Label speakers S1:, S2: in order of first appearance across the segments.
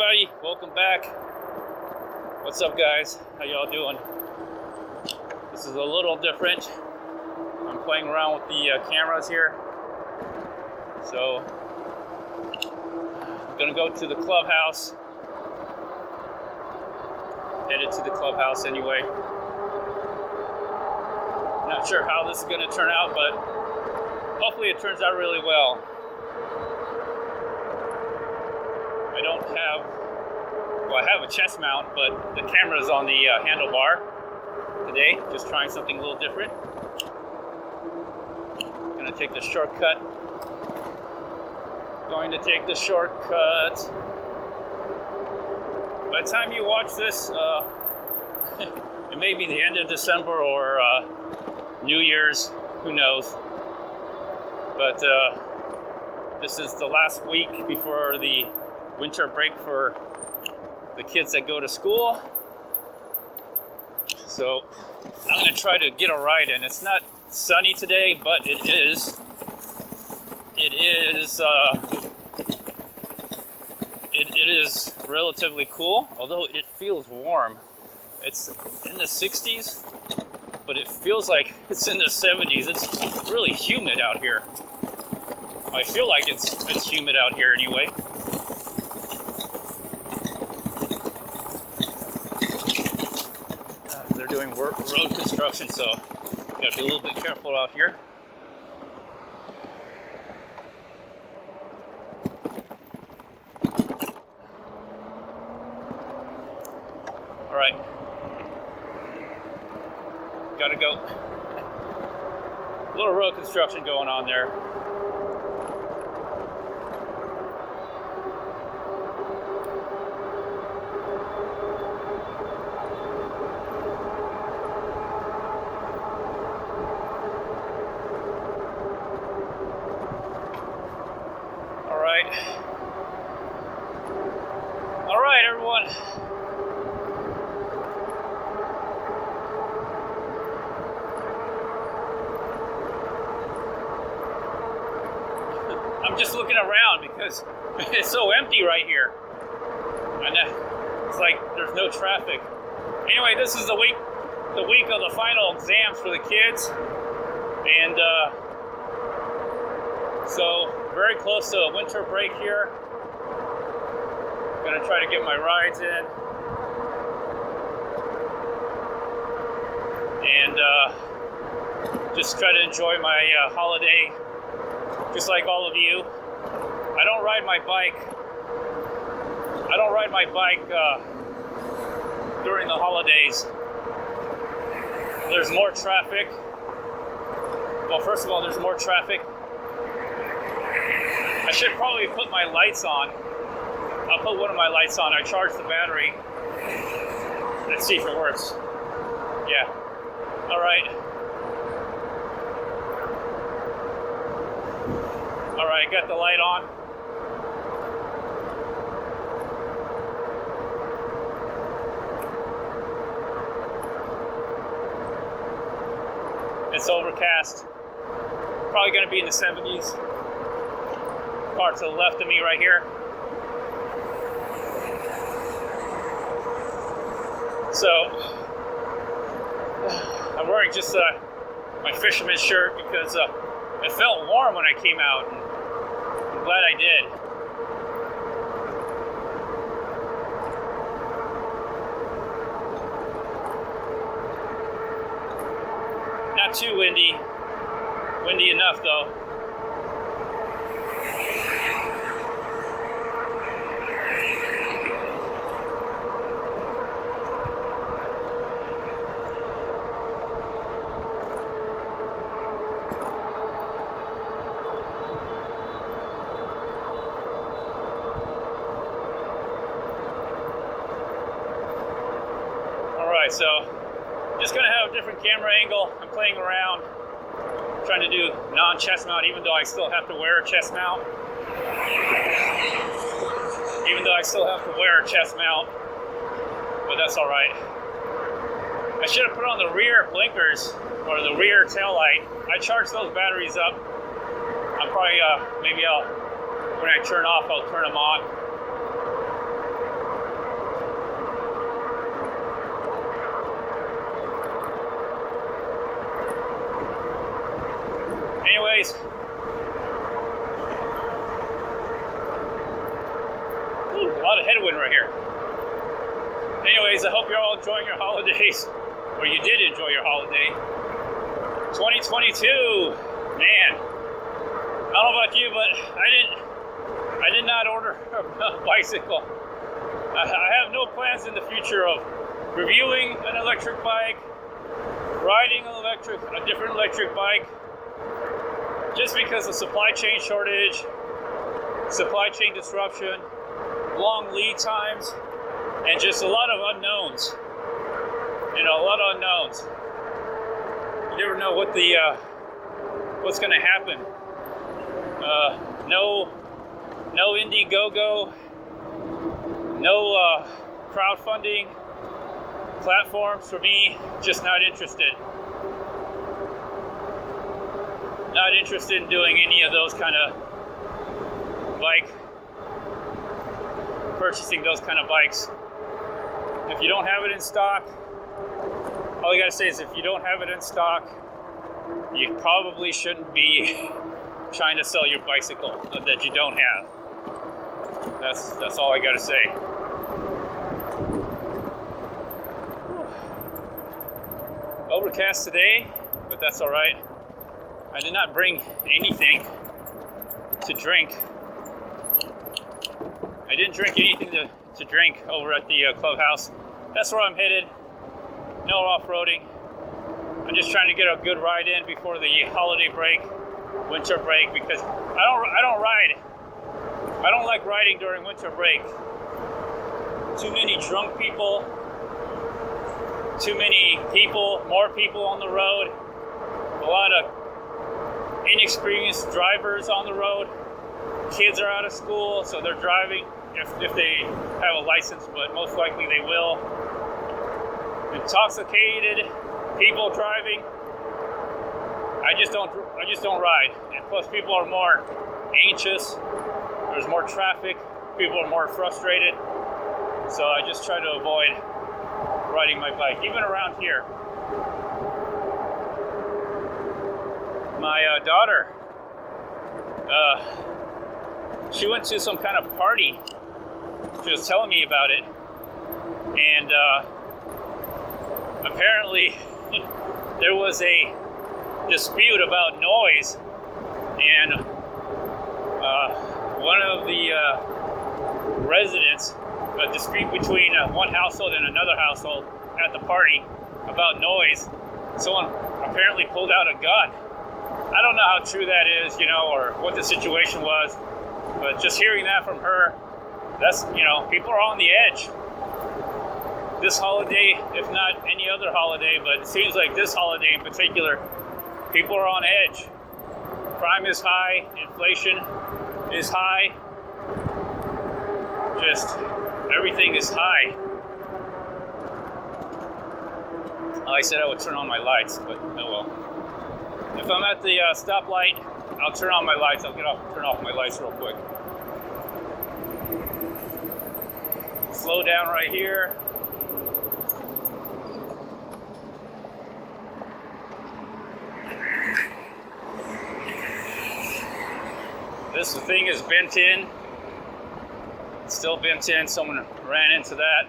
S1: everybody, welcome back. What's up guys, how y'all doing? This is a little different. I'm playing around with the cameras here. So I'm gonna go to the clubhouse. Headed to the clubhouse anyway. Not sure how this is gonna turn out, but hopefully it turns out really well. I don't have, well, I have a chest mount, but the camera is on the handlebar today. Just trying something a little different. Gonna take the shortcut. Going to take the shortcut. By the time you watch this, it may be the end of December or New Year's, who knows. But this is the last week before the winter break for the kids that go to school. So I'm gonna try to get a ride in. It's not sunny today, but it is relatively cool, although it feels warm. It's in the 60s, but it feels like it's in the 70s. It's really humid out here. I feel like it's humid out here anyway. They're doing road construction, so gotta be a little bit careful out here. All right, gotta go. A little road construction going on there. All right, everyone. I'm just looking around because it's so empty right here. And it's like there's no traffic. Anyway, this is the week of the final exams for the kids. And so very close to a winter break here. Gonna try to get my rides in. And just try to enjoy my holiday, just like all of you. I don't ride my bike during the holidays. There's more traffic. Well, first of all, there's more traffic. I should probably put my lights on. I'll put one of my lights on. I charged the battery. Let's see if it works. Yeah. All right. All right, got the light on. It's overcast. Probably going to be in the 70s. Car to the left of me right here. So I'm wearing just my Fisherman shirt because it felt warm when I came out, and I'm glad I did. Not too windy. Windy enough though. So, just gonna have a different camera angle. I'm playing around, trying to do non-chest mount, even though I still have to wear a chest mount. But that's all right. I should have put on the rear blinkers or the rear tail light. I charged those batteries up. I'm probably when I turn off, I'll turn them on. Anyways, a lot of headwind right here. Anyways, I hope you're all enjoying your holidays, or you did enjoy your holiday. 2022, man. I don't know about you, but I did not order a bicycle. I have no plans in the future of reviewing an electric bike, riding a different electric bike, just because of supply chain shortage, supply chain disruption, long lead times, and just a lot of unknowns. You know, a lot of unknowns. You never know what's going to happen. No Indiegogo, no crowdfunding platforms for me. Just not interested. Not interested in doing any of those kind of purchasing those kind of bikes. If you don't have it in stock, all you gotta say is if you don't have it in stock, you probably shouldn't be trying to sell your bicycle that you don't have. That's all I gotta say. Overcast today, but that's all right. I did not bring anything to drink. I didn't drink anything to drink over at the clubhouse. That's where I'm headed. No off-roading. I'm just trying to get a good ride in before the holiday break, winter break, because I don't ride. I don't like riding during winter break. Too many drunk people. Too many people, more people on the road. A lot of inexperienced drivers on the road. Kids are out of school, so they're driving if they have a license, but most likely they will. Intoxicated people driving. I just don't ride. And plus, people are more anxious. There's more traffic. People are more frustrated. So I just try to avoid riding my bike, even around here. My daughter, she went to some kind of party. She was telling me about it, and apparently there was a dispute about noise, and one of the residents, a dispute between one household and another household at the party about noise. Someone apparently pulled out a gun. I don't know how true that is, or what the situation was, but just hearing that from her, that's, people are on the edge. This holiday, if not any other holiday, but it seems like this holiday in particular, people are on edge. Crime is high, inflation is high, just everything is high. I said I would turn on my lights, but oh well. If I'm at the stoplight, I'll turn on my lights. I'll turn off my lights real quick. Slow down right here. This thing is bent in. It's still bent in. Someone ran into that.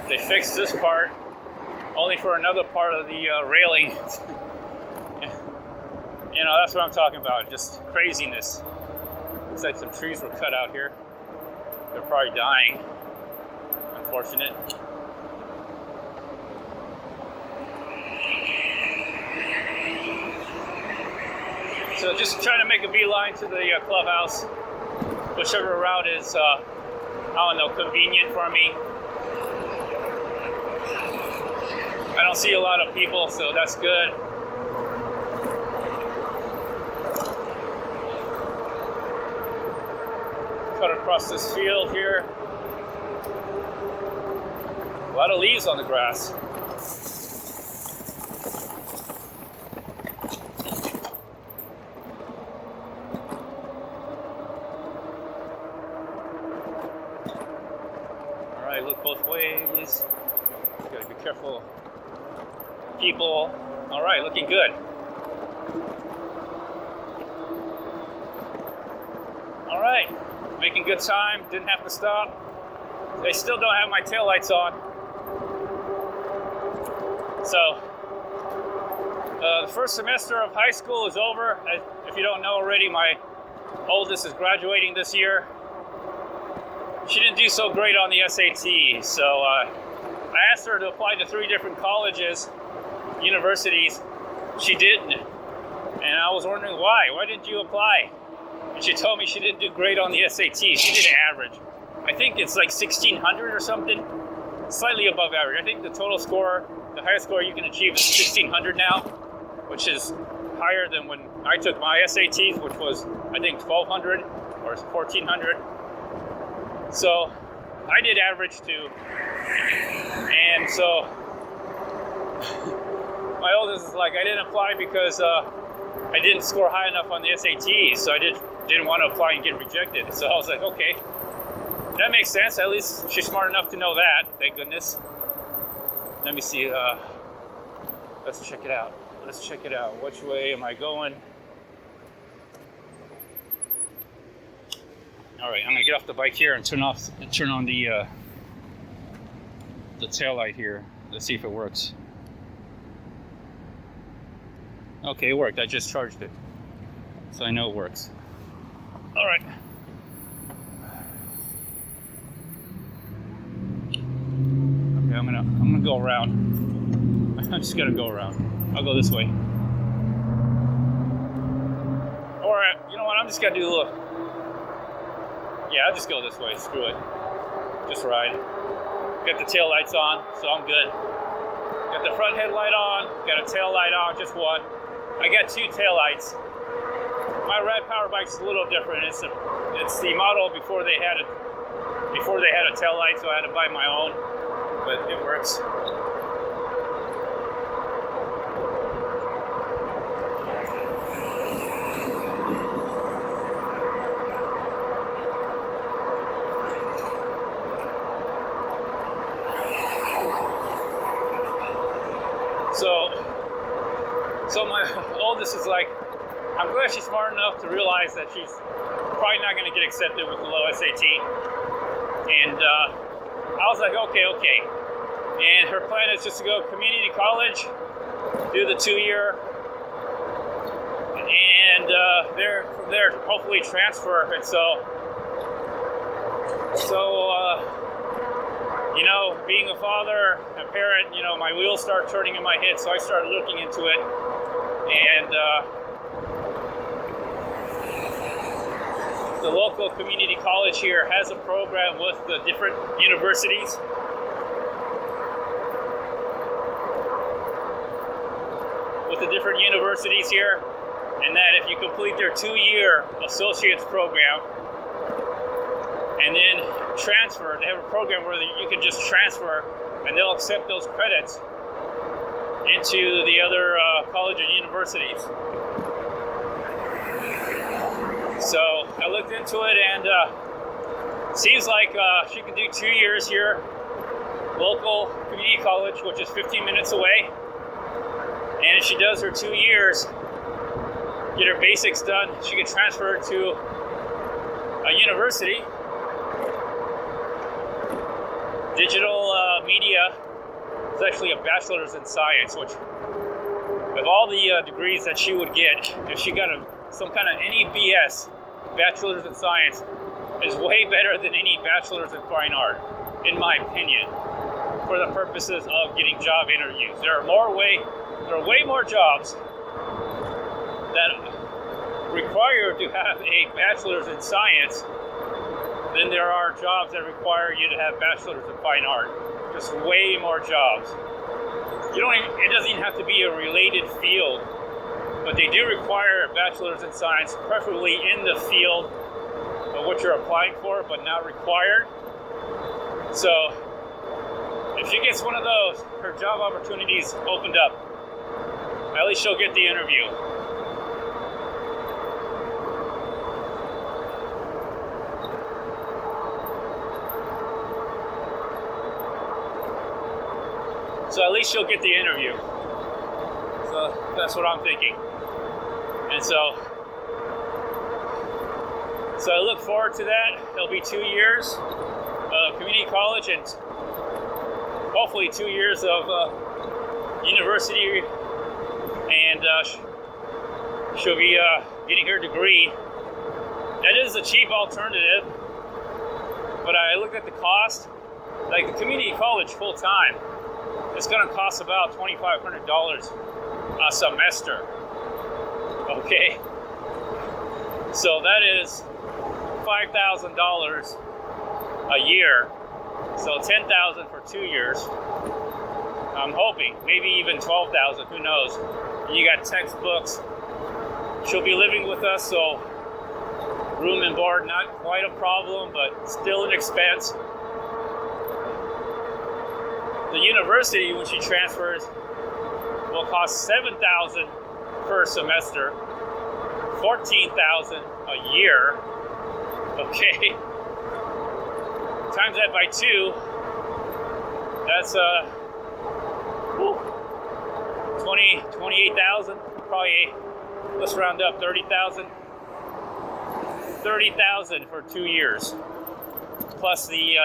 S1: They fixed this part only for another part of the railing. That's what I'm talking about. Just craziness. Looks like some trees were cut out here. They're probably dying. Unfortunate. So just trying to make a beeline to the clubhouse. Whichever route is, convenient for me. I don't see a lot of people, so that's good. Cut across this field here. A lot of leaves on the grass. All right, look both ways. Gotta be careful. People. All right, looking good. right, making good time, didn't have to stop. They still don't have my taillights on. So, the first semester of high school is over. If you don't know already, my oldest is graduating this year. She didn't do so great on the SAT, so I asked her to apply to 3 different colleges, universities. She didn't, and I was wondering why. Why didn't you apply? And she told me she didn't do great on the SAT. She did average. I think it's like 1600 or something, slightly above average. I think the total score, the highest score you can achieve is 1600 now, which is higher than when I took my SATs, which was I think 1200 or 1400. So I did average too, and so my oldest is like, I didn't apply because I didn't score high enough on the SATs, so I didn't want to apply and get rejected. So I was like, okay, that makes sense. At least she's smart enough to know that. Thank goodness. Let me see. Let's check it out. Which way am I going? All right, I'm gonna get off the bike here and turn on the tail light here. Let's see if it works. Okay, it worked. I just charged it, so I know it works. All right. Okay, I'm gonna go around. I'm just gonna go around. I'll go this way. Or you know what? I'm just gonna do a little. Yeah, I'll just go this way. Screw it. Just ride. Got the tail lights on, so I'm good. Got the front headlight on. Got a tail light on. Just one. I got 2 tail lights. My Rad Power Bike's a little different. It's the model before they had a tail light, so I had to buy my own. But it works. So my oldest is like, I'm glad she's smart enough to realize that she's probably not going to get accepted with the low SAT. And I was like, okay. And her plan is just to go community college, do the 2-year, and from there hopefully transfer. And so you know, being a father, a parent, you know, my wheels start turning in my head, so I started looking into it. And the local community college here has a program with the different universities. Here, and that if you complete their 2-year associate's program and then transfer, they have a program where you can just transfer and they'll accept those credits into the other college and universities. So I looked into it, and seems like she can do 2 years here, local community college, which is 15 minutes away. And if she does her 2 years, get her basics done, she can transfer to a university. Digital media is actually a bachelor's in science, which of all the degrees that she would get, if she got some kind of any BS bachelor's in science, is way better than any bachelor's in fine art, in my opinion, for the purposes of getting job interviews. There are way more jobs that require you to have a bachelor's in science than there are jobs that require you to have bachelor's in fine art. Just way more jobs. It doesn't even have to be a related field, but they do require a bachelor's in science, preferably in the field of what you're applying for, but not required. So if she gets one of those, her job opportunities opened up. At least she'll get the interview. So at least she'll get the interview. So that's what I'm thinking. And so So I look forward to that. It'll be 2 years of community college and hopefully 2 years of university, and she'll be getting her degree. That is a cheap alternative, but I looked at the cost. Like the community college full time, it's going to cost about $2,500 a semester. Okay, so that is $5,000 a year. So $10,000 for 2 years. I'm hoping maybe even $12,000. Who knows? You got textbooks. She'll be living with us, so room and board not quite a problem, but still an expense. The university, when she transfers, will cost $7,000 per semester, $14,000 a year. Okay, times that by 2. That's 28,000. Probably, let's round up 30,000. 30,000 for 2 years, plus the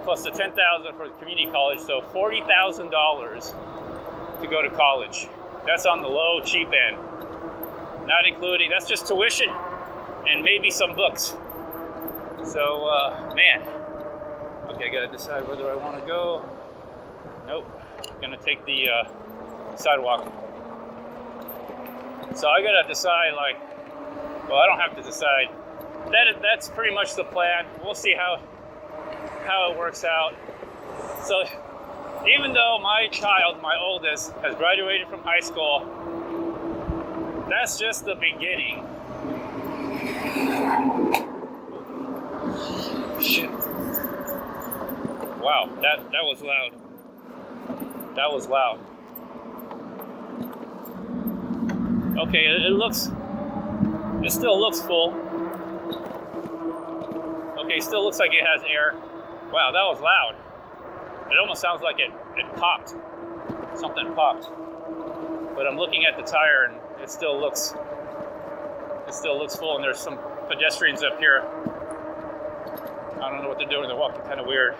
S1: 10,000 for the community college, so $40,000 to go to college. That's on the low, cheap end. Not including, that's just tuition and maybe some books. So, man. Okay, I gotta decide whether I want to go. Nope, I'm gonna take the sidewalk. So I gotta decide, like, well, I don't have to decide. That's pretty much the plan. We'll see how it works out. So even though my child, my oldest, has graduated from high school, that's just the beginning. Shit. Wow, that was loud. That was loud. Okay, it still looks full. Okay, still looks like it has air. Wow, that was loud. It almost sounds like it popped. Something popped. But I'm looking at the tire and it still looks full, and there's some pedestrians up here. I don't know what they're doing, they're walking kind of weird.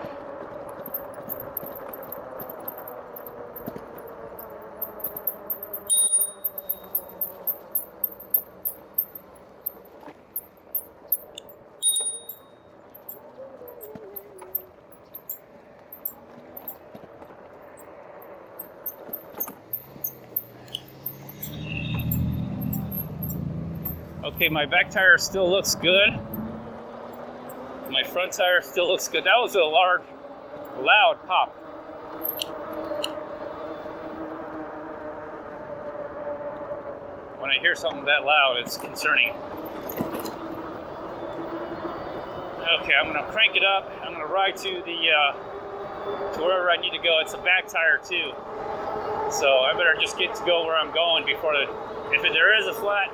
S1: Okay, my back tire still looks good. My front tire still looks good. That was a loud pop. When I hear something that loud, it's concerning. Okay, I'm gonna crank it up. I'm gonna ride to wherever I need to go. It's a back tire too, so I better just get to go where I'm going before if there is a flat.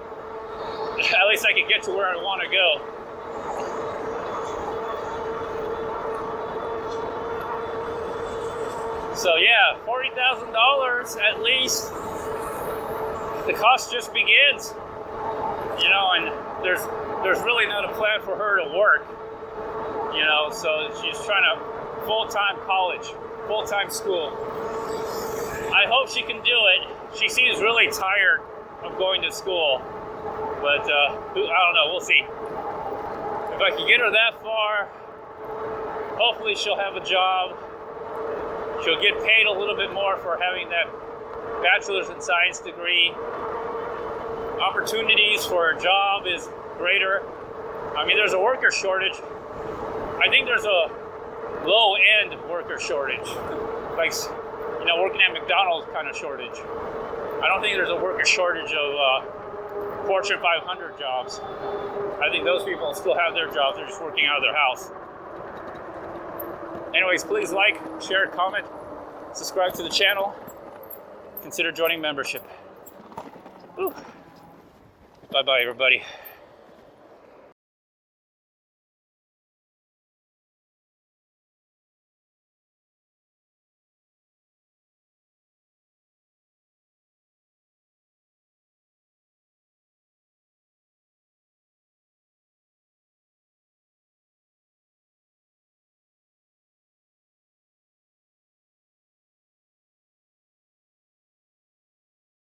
S1: At least I can get to where I want to go. So yeah, $40,000 at least. The cost just begins, you know, and there's really not a plan for her to work, you know. So she's trying to full-time college, full-time school. I hope she can do it. She seems really tired of going to school. But I don't know, we'll see. If I can get her that far, hopefully she'll have a job. She'll get paid a little bit more for having that bachelor's in science degree. Opportunities for a job is greater. I mean, there's a worker shortage. I think there's a low-end worker shortage. Like, you know, working at McDonald's kind of shortage. I don't think there's a worker shortage of Fortune 500 jobs. I think those people still have their jobs. They're just working out of their house. Anyways, please like, share, comment, subscribe to the channel. Consider joining membership. Whew. Bye-bye, everybody.